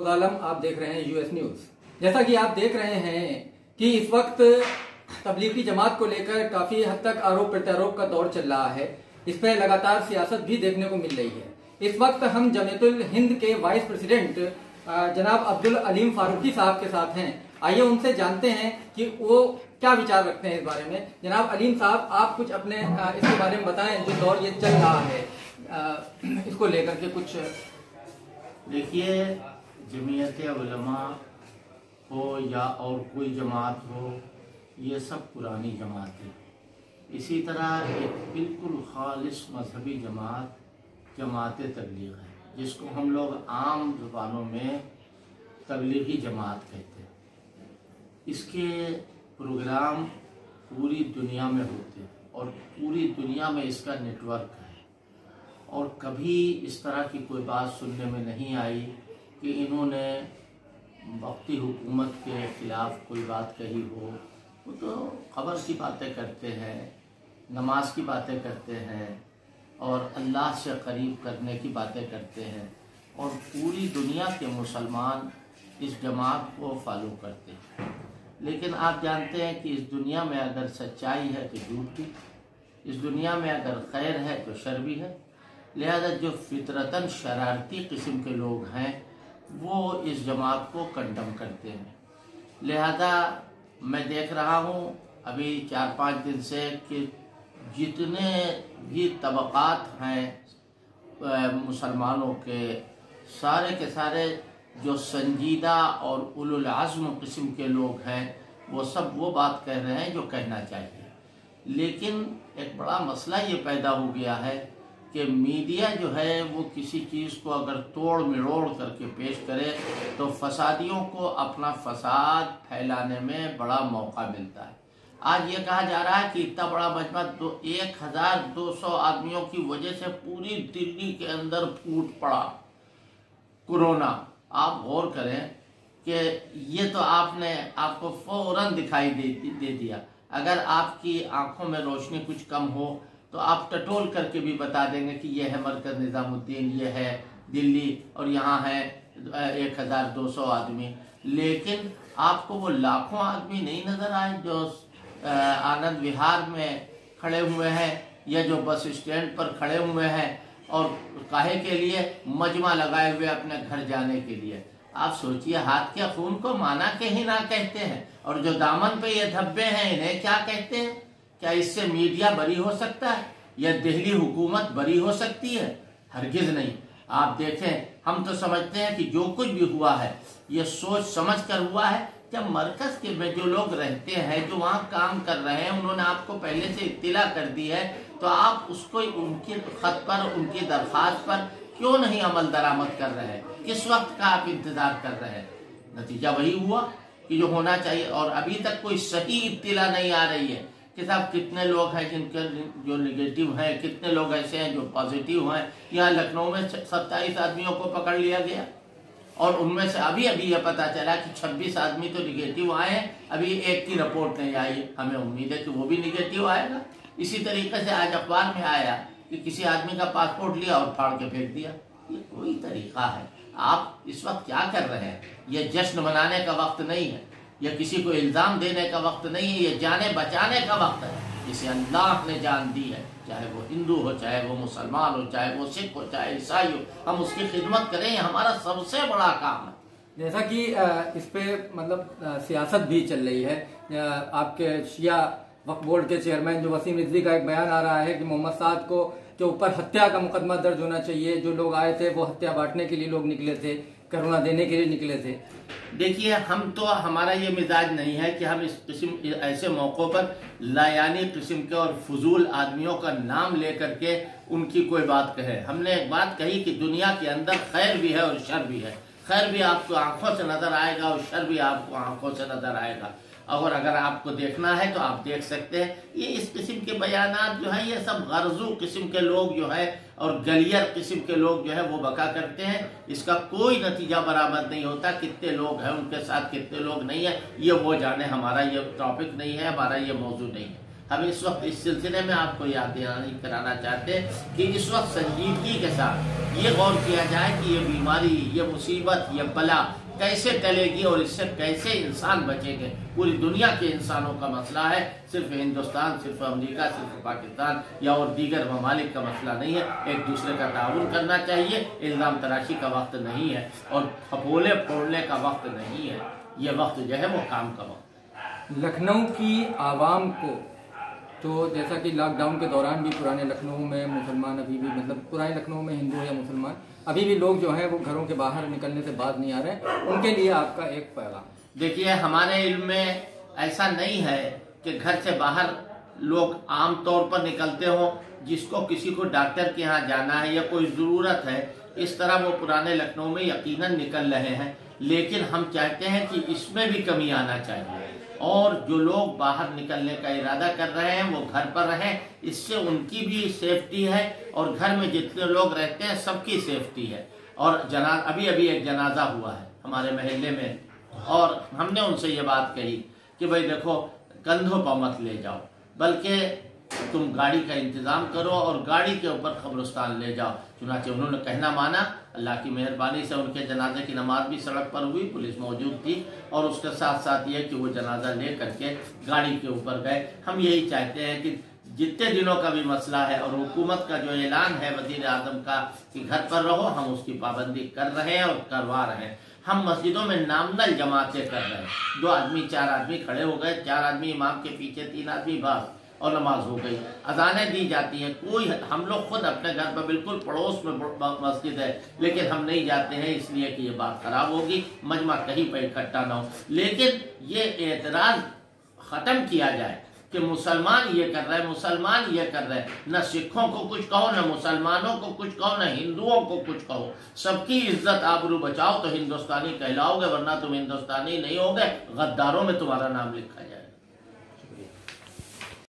आलम, आप देख रहे हैं यूएस न्यूज। जैसा कि आप देख रहे हैं कि इस वक्त तबलीगी जमात को लेकर काफी हद तक आरोप प्रत्यारोप का दौर चल रहा है। इस पर लगातार सियासत भी देखने को मिल रही है। इस वक्त हम जमीयतुल हिंद के वाइस प्रेसिडेंट जनाब अब्दुल अलीम फारूकी साहब के साथ हैं। आइए उनसे जानते हैं कि वो क्या विचार रखते हैं इस बारे में। जनाब अलीम साहब, आप कुछ अपने इसके बारे में बताएं, जो दौर ये चल रहा है इसको लेकर के कुछ। देखिए, जमीयत उलमा हो या और कोई जमात हो, ये सब पुरानी जमात है। इसी तरह एक बिल्कुल खालिस मजहबी जमात जमात तबलीग है, जिसको हम लोग आम ज़ुबानों में तबलीगी जमात कहते हैं। इसके प्रोग्राम पूरी दुनिया में होते हैं और पूरी दुनिया में इसका नेटवर्क है, और कभी इस तरह की कोई बात सुनने में नहीं आई कि इन्होंने वक्ती हुकूमत के ख़िलाफ़ कोई बात कही हो। वो तो ख़बर की बातें करते हैं, नमाज की बातें करते हैं और अल्लाह से करीब करने की बातें करते हैं, और पूरी दुनिया के मुसलमान इस जमात को फॉलो करते हैं। लेकिन आप जानते हैं कि इस दुनिया में अगर सच्चाई है तो झूठ भी, इस दुनिया में अगर खैर है तो शर भी है। लिहाजा जो फितरतन शरारती किस्म के लोग हैं वो इस जमात को कंडम करते हैं। लिहाजा मैं देख रहा हूँ अभी 4-5 दिन से कि जितने भी तबक़ात हैं मुसलमानों के सारे जो संजीदा और उलुल आज़्म किस्म के लोग हैं, वो सब वो बात कह रहे हैं जो कहना चाहिए। लेकिन एक बड़ा मसला ये पैदा हो गया है कि मीडिया जो है वो किसी चीज़ को अगर तोड़ मरोड़ करके पेश करे तो फसादियों को अपना फसाद फैलाने में बड़ा मौका मिलता है। आज ये कहा जा रहा है कि इतना बड़ा मजमा 1200 आदमियों की वजह से पूरी दिल्ली के अंदर फूट पड़ा कोरोना। आप गौर करें कि ये तो आपको फौरन दिखाई दे दिया। अगर आपकी आंखों में रोशनी कुछ कम हो तो आप टटोल करके भी बता देंगे कि यह है मरकज़ निज़ामुद्दीन, यह है दिल्ली और यहाँ है 1200 आदमी। लेकिन आपको वो लाखों आदमी नहीं नज़र आए जो आनंद विहार में खड़े हुए हैं या जो बस स्टैंड पर खड़े हुए हैं और काहे के लिए मजमा लगाए हुए अपने घर जाने के लिए। आप सोचिए, हाथ के खून को माना के ही ना कहते हैं, और जो दामन पे ये धब्बे हैं इन्हें क्या कहते हैं? क्या इससे मीडिया बरी हो सकता है या दिल्ली हुकूमत बरी हो सकती है? हरगिज नहीं। आप देखें, हम तो समझते हैं कि जो कुछ भी हुआ है ये सोच समझ कर हुआ है। जब मरकज़ के में जो लोग रहते हैं, जो वहाँ काम कर रहे हैं, उन्होंने आपको पहले से इत्तिला कर दी है, तो आप उसको उनके ख़त पर, उनकी दरख्वास्त पर क्यों नहीं अमल दरामद कर रहे हैं? किस वक्त का आप इंतज़ार कर रहे हैं? नतीजा वही हुआ कि जो होना चाहिए। और अभी तक कोई सही इत्तिला नहीं आ रही है कि साहब कितने लोग हैं जिनके जो नेगेटिव हैं, कितने लोग ऐसे हैं जो पॉजिटिव हैं। यहाँ लखनऊ में 27 आदमियों को पकड़ लिया गया और उनमें से अभी यह पता चला कि 26 आदमी तो निगेटिव आए हैं। अभी एक की रिपोर्ट नहीं आई, हमें उम्मीद है कि वो भी निगेटिव आएगा। इसी तरीके से आज अखबार में आया कि किसी आदमी का पासपोर्ट लिया और फाड़ के फेंक दिया। ये कोई तरीका है? आप इस वक्त क्या कर रहे हैं? ये जश्न मनाने का वक्त नहीं है, या किसी को इल्ज़ाम देने का वक्त नहीं है, ये जाने बचाने का वक्त है। जिसे अल्लाह ने जान दी है, चाहे वो हिंदू हो, चाहे वो मुसलमान हो, चाहे वो सिख हो, चाहे ईसाई हो, हम उसकी खिदमत करें, ये हमारा सबसे बड़ा काम है। जैसा कि इस पे मतलब सियासत भी चल रही है। आपके शिया वक्फ बोर्ड के चेयरमैन जो वसीम रिजवी का एक बयान आ रहा है कि मोहम्मद साद को के ऊपर हत्या का मुकदमा दर्ज होना चाहिए। जो लोग आए थे वो हत्या बांटने के लिए लोग निकले थे, करुणा देने के लिए निकले थे। देखिए, हमारा ये मिजाज नहीं है कि हम इस किस्म ऐसे मौक़ों पर लायानी किस्म के और फजूल आदमियों का नाम ले करके उनकी कोई बात कहे। हमने एक बात कही कि दुनिया के अंदर खैर भी है और शर भी है। खैर भी आपको आंखों से नजर आएगा और शर भी आपको आंखों से नजर आएगा। और अगर आपको देखना है तो आप देख सकते हैं। ये इस किस्म के बयानात जो है, ये सब गर्जू किस्म के लोग जो है और गलियर किस्म के लोग जो है वो बका करते हैं। इसका कोई नतीजा बराबर नहीं होता। कितने लोग हैं उनके साथ, कितने लोग नहीं है, ये वो जाने। हमारा ये टॉपिक नहीं है, हमारा ये मौजू नहीं है। हम इस वक्त इस सिलसिले में आपको याद कराना चाहते हैं कि इस वक्त संजीदगी के साथ ये गौर किया जाए कि ये बीमारी, ये मुसीबत, ये बला कैसे टलेगी और इससे कैसे इंसान बचेंगे। पूरी दुनिया के इंसानों का मसला है, सिर्फ हिंदुस्तान, सिर्फ अमेरिका, सिर्फ पाकिस्तान या और दीगर ममालिक का मसला नहीं है। एक दूसरे का ताउन करना चाहिए। इल्ज़ाम तराशी का वक्त नहीं है और फपोले फोड़ने का वक्त नहीं है। ये वक्त जो है वो काम का वक्त। लखनऊ की आवाम को तो जैसा कि लॉकडाउन के दौरान भी पुराने लखनऊ में मुसलमान अभी भी, मतलब पुराने लखनऊ में हिंदू या मुसलमान अभी भी लोग जो हैं वो घरों के बाहर निकलने से बाज नहीं आ रहे, उनके लिए आपका एक पैगाम। देखिए, हमारे इल्म में ऐसा नहीं है कि घर से बाहर लोग आम तौर पर निकलते हों। जिसको किसी को डॉक्टर के यहाँ जाना है या कोई ज़रूरत है, इस तरह वो पुराने लखनऊ में यकीनन निकल रहे हैं। लेकिन हम चाहते हैं कि इसमें भी कमी आना चाहिए और जो लोग बाहर निकलने का इरादा कर रहे हैं वो घर पर रहें। इससे उनकी भी सेफ्टी है और घर में जितने लोग रहते हैं सबकी सेफ्टी है। और अभी एक जनाजा हुआ है हमारे महल्ले में और हमने उनसे ये बात कही कि भाई देखो, कंधों पर मत ले जाओ, बल्कि तुम गाड़ी का इंतज़ाम करो और गाड़ी के ऊपर कब्रिस्तान ले जाओ। चुनाचे उन्होंने कहना माना। अल्लाह की मेहरबानी से उनके जनाजे की नमाज भी सड़क पर हुई, पुलिस मौजूद थी और उसके साथ साथ ये कि वो जनाजा ले करके गाड़ी के ऊपर गए। हम यही चाहते हैं कि जितने दिनों का भी मसला है और हुकूमत का जो ऐलान है वज़ीर आज़म का कि घर पर रहो, हम उसकी पाबंदी कर रहे हैं और करवा रहे हैं। हम मस्जिदों में नामनल जमातें कर रहे हैं। 2 आदमी 4 आदमी खड़े हो गए, 4 आदमी इमाम के पीछे, 3 आदमी बस, और नमाज हो गई। अजानें दी जाती हैं। कोई, हम लोग खुद अपने घर पर बिल्कुल पड़ोस में मस्जिद है, लेकिन हम नहीं जाते हैं इसलिए कि ये बात खराब होगी, मजमा कहीं पर इकट्ठा ना हो। लेकिन ये एतराज ख़त्म किया जाए कि मुसलमान ये कर रहे हैं, मुसलमान ये कर रहे हैं। न सिखों को कुछ कहो, न मुसलमानों को कुछ कहो, न हिंदुओं को कुछ कहो। सबकी इज्जत आबरू बचाओ तो हिंदुस्तानी कहलाओगे, वरना तुम हिंदुस्तानी नहीं होगे, गद्दारों में तुम्हारा नाम लिखा जाए।